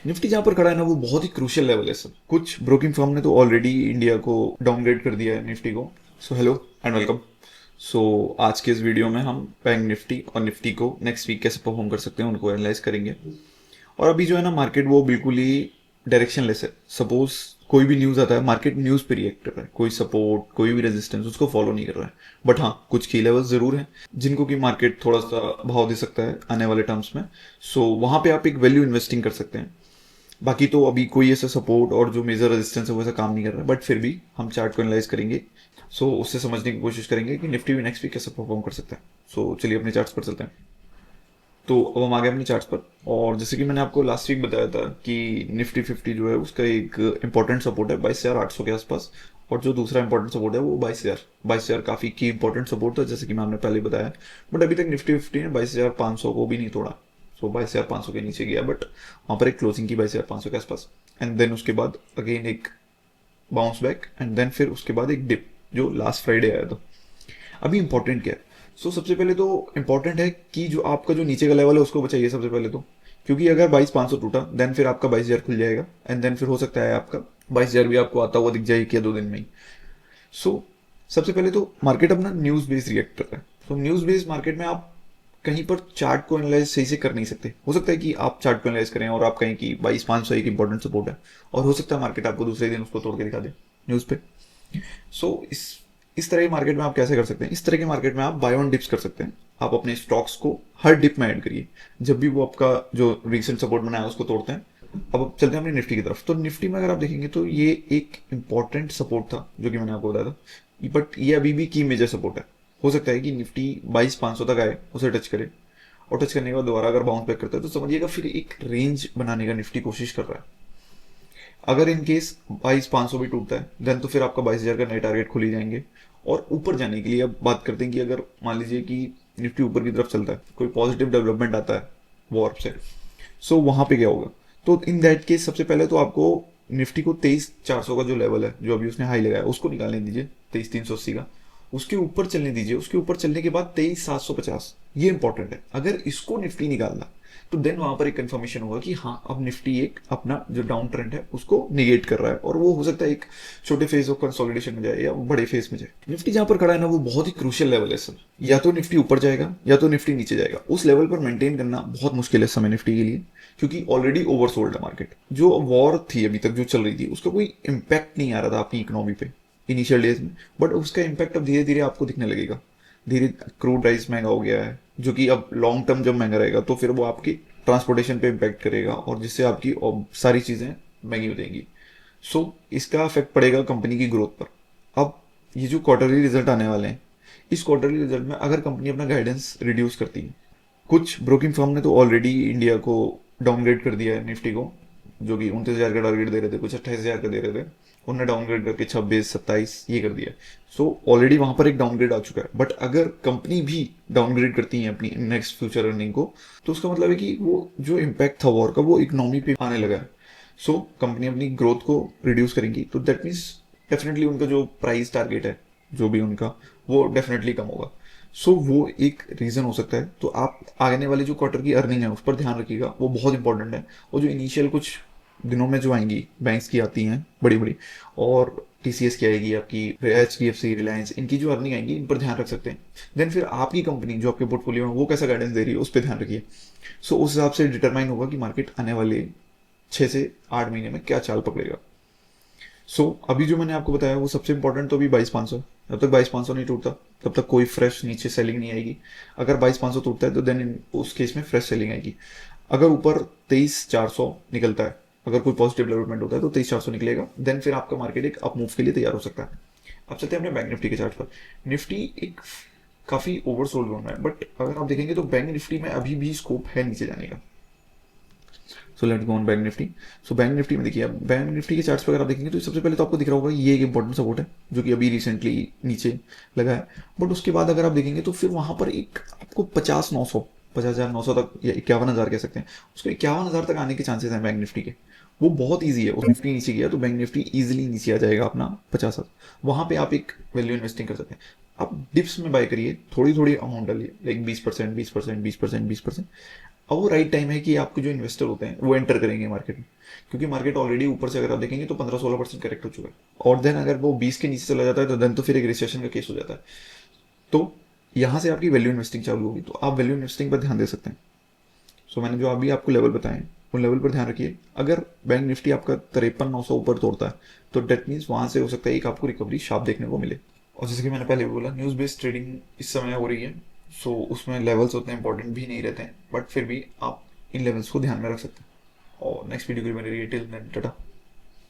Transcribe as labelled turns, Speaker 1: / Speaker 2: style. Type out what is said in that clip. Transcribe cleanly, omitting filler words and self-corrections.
Speaker 1: Nifty जहां पर खड़ा है ना वो बहुत ही क्रूशियल लेवल है सर। कुछ ब्रोकिंग फर्म ने तो ऑलरेडी इंडिया को डाउनग्रेड कर दिया है निफ्टी को। So hello and welcome. So आज के इस वीडियो में हम बैंक निफ्टी और निफ्टी को नेक्स्ट वीक कैसे परफॉर्म कर सकते हैं उनको एनालाइज करेंगे। और अभी जो है ना मार्केट वो बिल्कुल ही डायरेक्शनलेस है। सपोज कोई भी न्यूज आता है मार्केट न्यूज पे रिएक्ट कर रहा है, कोई सपोर्ट कोई भी रेजिस्टेंस उसको फॉलो नहीं कर रहा है। बट हाँ कुछ की लेवल्स जरूर हैं जिनको कि मार्केट थोड़ा सा भाव दे सकता है आने वाले टर्म्स में। सो वहां पे आप एक वैल्यू इन्वेस्टिंग कर सकते हैं। बाकी तो अभी कोई ऐसा सपोर्ट और जो मेजर रेजिस्टेंस है वो ऐसा काम नहीं कर रहा है, बट फिर भी हम चार्ट को एनालाइज करेंगे। सो उससे समझने की कोशिश करेंगे कि निफ्टी भी नेक्स्ट वीक कैसे परफॉर्म कर सकता है। सो चलिए अपने चार्ट्स पर चलते हैं। तो अब हम आ गए अपने चार्ट्स पर। और जैसे कि मैंने आपको लास्ट वीक बताया था कि निफ्टी 50 जो है उसका एक इंपॉर्टेंट सपोर्ट है 22,800 के आसपास। और जो दूसरा इंपॉर्टेंट सपोर्ट है वो 22,000 काफी की इंपॉर्टेंट सपोर्ट था जैसे कि मैंने पहले बताया। बट अभी तक निफ्टी 50 ने 22,500 को भी नहीं तोड़ा। सो 22,500 के नीचे गया, बट वहां पर एक क्लोजिंग की 22,500 के आसपास। एंड देन उसके बाद अगेन एक बाउंस बैक एंड देन फिर उसके बाद एक डिप जो लास्ट फ्राइडे आया था। अभी इंपॉर्टेंट क्या है? सबसे पहले तो इंपॉर्टेंट है कि जो आपका जो नीचे का लेवल है उसको बचाइए सबसे पहले तो। क्योंकि अगर 22,500 टूटा देन फिर आपका 22,000 खुल जाएगा एंड देन फिर हो सकता है आपका 22,000 भी आपको आता हुआ दिख जाए एक या दो दिन में ही। सो सबसे पहले तो मार्केट अपना न्यूज बेस्ड रिएक्ट कर रहा है। तो न्यूज बेस्ड मार्केट में आप कहीं पर चार्ट को एनालाइज सही से कर नहीं सकते। हो सकता है कि आप चार्ट को एनालाइज करें और आप कहें कि 22,500 एक इंपॉर्टेंट सपोर्ट है, और हो सकता है मार्केट आपको दूसरे दिन उसको तोड़ के दिखा दे न्यूज पे। इस तरह के मार्केट में आप कैसे कर सकते हैं? इस तरह के मार्केट में आप बाय ऑन डिप्स कर सकते हैं। आप अपने स्टॉक्स को हर डिप में ऐड करिए जब भी वो आपका जो रिसेंट सपोर्ट बनाया उसको तोड़ते हैं। अब चलते हैं अपनी निफ्टी की तरफ। तो निफ्टी में अगर आप देखेंगे तो ये एक इंपॉर्टेंट सपोर्ट था जो कि मैंने आपको बताया था, बट ये अभी भी की मेजर सपोर्ट है। हो सकता है कि निफ्टी 22,500 तक आए, उसे टच करे, और टच करने के बाद दोबारा अगर बाउंस बैक करता है तो समझिएगा फिर एक रेंज बनाने का निफ्टी कोशिश कर रहा है। अगर इन केस 22,500 भी टूटता है देन तो फिर आपका 22,000 का नए टारगेट खुल ही जाएंगे। और ऊपर जाने के लिए अब बात करते हैं कि अगर मान लीजिए कि निफ्टी ऊपर की तरफ चलता है, कोई पॉजिटिव डेवलपमेंट आता है वॉर से, वहां पे क्या होगा? तो इन दैट केस सबसे पहले तो आपको निफ्टी को 23,400 का जो लेवल है जो अभी उसने हाई लगाया उसको निकालने दीजिए, 23,380 का। उसके ऊपर चलने दीजिए, उसके ऊपर चलने के बाद 23,750, ये इंपॉर्टेंट है। अगर इसको निफ्टी निकालना तो देन वहां पर एक कंफर्मेशन होगा कि हाँ अब निफ्टी एक अपना जो डाउन ट्रेंड है उसको निगेट कर रहा है, और वो हो सकता है एक छोटे फेज ऑफ कंसोलिडेशन में जाए या बड़े फेज में जाए। निफ्टी जहां पर खड़ा है ना वो बहुत ही क्रूशियल लेवल है सर। या तो निफ्टी ऊपर जाएगा या तो निफ्टी नीचे जाएगा। उस लेवल पर मेंटेन करना बहुत मुश्किल है समय निफ्टी के लिए, क्योंकि ऑलरेडी ओवरसोल्ड है मार्केट। जो वॉर थी अभी तक जो चल रही थी उसका कोई इम्पैक्ट नहीं आ रहा था अपनी इकोनॉमी पे इनिशियल डेज में, बट उसका इम्पैक्ट अब धीरे धीरे आपको दिखने लगेगा। धीरे क्रूड प्राइस महंगा हो गया है जो कि अब लॉन्ग टर्म जब महंगा रहेगा तो फिर वो आपकी ट्रांसपोर्टेशन पे इम्पैक्ट करेगा और जिससे आपकी सारी चीज़ें महंगी हो जाएंगी। इसका इफेक्ट पड़ेगा कंपनी की ग्रोथ पर। अब ये जो क्वार्टरली रिजल्ट आने वाले हैं, इस क्वार्टरली रिजल्ट में अगर कंपनी अपना गाइडेंस रिड्यूस करती है, कुछ ब्रोकिंग फर्म ने तो ऑलरेडी इंडिया को डाउनग्रेड कर दिया है निफ्टी को, जो कि 29,000 का टारगेट दे रहे थे, कुछ 28,000 का दे रहे थे, उन्होंने डाउनग्रेड करके 26, 27 ये कर दिया। ऑलरेडी वहां पर एक डाउनग्रेड आ चुका है। बट अगर कंपनी भी डाउनग्रेड करती है अपनी नेक्स्ट फ्यूचर अर्निंग को, तो उसका मतलब है कि वो जो इम्पैक्ट था वॉर का वो इकोनॉमी पे आने लगा है। कंपनी अपनी ग्रोथ को रिड्यूस करेंगी तो दैट मीन्स डेफिनेटली उनका जो प्राइस टारगेट है जो भी उनका, वो डेफिनेटली कम होगा। वो एक रीजन हो सकता है। तो आप आने वाले जो क्वार्टर की अर्निंग है उस पर ध्यान रखिएगा, वो बहुत इंपॉर्टेंट है। और जो इनिशियल कुछ दिनों में जो आएंगी बैंक्स की आती हैं बड़ी बड़ी, और टीसीएस की आएगी, आपकी एचडीएफसी, रिलायंस, इनकी जो अर्निंग आएंगी इन पर ध्यान रख सकते हैं। देन फिर आपकी कंपनी जो आपके पोर्टफोलियो में वो कैसा गाइडेंस दे रही है उस पर ध्यान रखिए। उस हिसाब से डिटरमाइन होगा कि मार्केट आने वाले 6 से 8 महीने में क्या चाल पकड़ेगा। अभी जो मैंने आपको बताया वो सबसे इंपॉर्टेंट तो अभी 22,500। जब तक 22,500 नहीं टूटता तब तक कोई फ्रेश नीचे सेलिंग नहीं आएगी। अगर 22,500 टूटता है तो देन उस केस में फ्रेश सेलिंग आएगी। अगर ऊपर 23,400 निकलता है, अगर कोई पॉजिटिव डेवलपमेंट होता है तो 23,400 निकलेगा, देन फिर आपका मार्केट एक अप मूव के लिए तैयार हो सकता है। अब चलते हैं अपने बैंक निफ्टी के चार्ट पर। निफ्टी एक काफी ओवरसोल्ड जोन है, बट अगर आप देखेंगे तो बैंक निफ्टी में अभी भी स्कोप है नीचे जाने का। Let's go on bank Nifty. Bank Nifty में देखिए, बैंक निफ्टी के चार्ट्स पर अगर आप देखेंगे तो सबसे पहले तो आपको दिख रहा होगा ये एक इंपॉर्टेंट सपोर्ट है जो कि अभी रिसेंटली नीचे लगा है। बट उसके बाद अगर आप देखेंगे तो फिर वहां पर एक आपको 50,900 तक या 51,000 कह सकते हैं, उसको 51,000 तक आने के चांसेस हैं बैंक निफ्टी के। वो बहुत ईजी है। उस निफ्टी नीचे गया तो बैंक निफ्टी इजिली नीचे आ जाएगा अपना 50,000। वहां पे आप एक वैल्यू इन्वेस्टिंग कर सकते हैं। आप डिप्स में बाय करिए, थोड़ी थोड़ी अमाउंट डालिए, लाइक 20%, 20%, 20%, 20%। अब वो राइट टाइम है कि आपके जो इन्वेस्टर होते हैं वो एंटर करेंगे मार्केट में, क्योंकि मार्केट ऑलरेडी ऊपर से अगर आप देखेंगे तो 15-16% करेक्ट हो चुका है, और देन अगर वो 20 के नीचे चला जाता है तो देन तो फिर एक रिसेशन का केस हो जाता है। तो यहाँ से आपकी वैल्यू इन्वेस्टिंग चालू होगी, तो आप वैल्यू इन्वेस्टिंग पर ध्यान दे सकते हैं। सो मैंने जो अभी आपको लेवल बताए उन लेवल पर ध्यान रखिए। अगर बैंक निफ्टी आपका 53,900 ऊपर तोड़ता है तो डेट मीन्स वहां से हो सकता है एक आपको रिकवरी शार्प देखने को मिले। और जैसे कि मैंने पहले भी बोला, न्यूज़ बेस्ड ट्रेडिंग इस समय हो रही है, सो उसमें लेवल्स उतने इंपॉर्टेंट भी नहीं रहते हैं, बट फिर भी आप इन लेवल्स को ध्यान में रख सकते हैं। और नेक्स्ट वीडियो के लिए मेरी टिल टाटा।